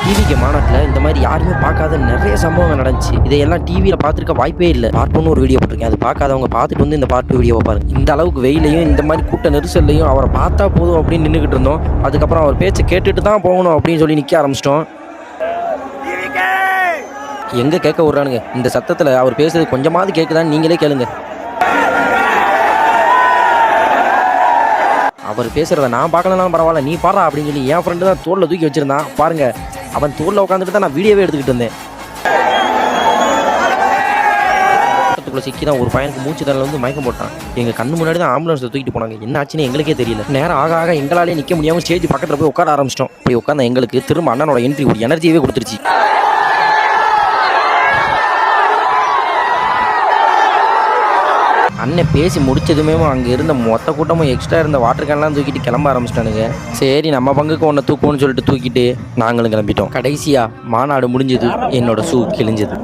டிவிக்கு மாநாட்டில் இந்த மாதிரி யாருமே பார்க்காத நிறைய சம்பவங்கள் நடந்துச்சு. இதையெல்லாம் டிவியில் பார்த்துருக்க வாய்ப்பே இல்லை. பார்ட் 1 ஒரு வீடியோ போட்டிருக்கேன், அது பார்க்காதவங்க பார்த்துட்டு வந்து இந்த பார்ட் 2 வீடியோவை பாருங்க. இந்த அளவுக்கு வெயிலையும் இந்த மாதிரி கூட்ட நெரிசல்லையும் அவரை பார்த்தா போதும் அப்படின்னு நின்றுக்கிட்டு இருந்தோம். அதுக்கப்புறம் அவர் பேச்சை கேட்டுட்டு தான் போகணும் அப்படின்னு சொல்லி நிற்க ஆரம்பிச்சிட்டோம். எங்கே கேட்க விட்றானுங்க, இந்த சத்தத்தில் அவர் பேசுறது கொஞ்சமாவது கேட்குதான்னு நீங்களே கேளுங்க. அவர் பேசுகிறத நான் பார்க்கலாம் பரவாயில்ல, நீ பாடுறா அப்படின்னு சொல்லி என் ஃப்ரெண்டு தான் தோளில் தூக்கி வச்சுருந்தான். பாருங்கள், அவன் தோளில் உட்காந்துட்டு தான் நான் வீடியோவே எடுத்துக்கிட்டு இருந்தேன். சிக்கி தான் ஒரு பையனுக்கு மூச்சு தரல வந்து மயக்கம் போட்டான். எங்கள் கண்ணு முன்னாடி தான் ஆம்புலன்ஸில் தூக்கிட்டு போனாங்க. என்ன ஆச்சுன்னு எங்களுக்கே தெரியல. நேரம் ஆக ஆக எங்களாலே நிற்க முடியாமல் ஸ்டேஜ் பக்கத்தில் போய் உட்கார ஆரம்பிச்சிட்டோம். போய் உட்காந்த எங்களுக்கு திரும்ப அண்ணனோட என்ட்ரி ஒரு எனர்ஜியவே கொடுத்துருச்சு. அண்ணன் பேசி முடிச்சதுமே அங்கே இருந்த மொத்த கூட்டமும் எக்ஸ்ட்ரா இருந்த வாட்டர் கேன்லாம் தூக்கிட்டு கிளம்ப ஆரம்பிச்சிட்டானுங்க. சரி நம்ம பங்குக்கு ஒன்றை தூக்குவோன்னு சொல்லிட்டு தூக்கிட்டு நாங்களும் கிளம்பிட்டோம். கடைசியாக மாநாடு முடிஞ்சது, என்னோட ஷூ கிழிஞ்சது.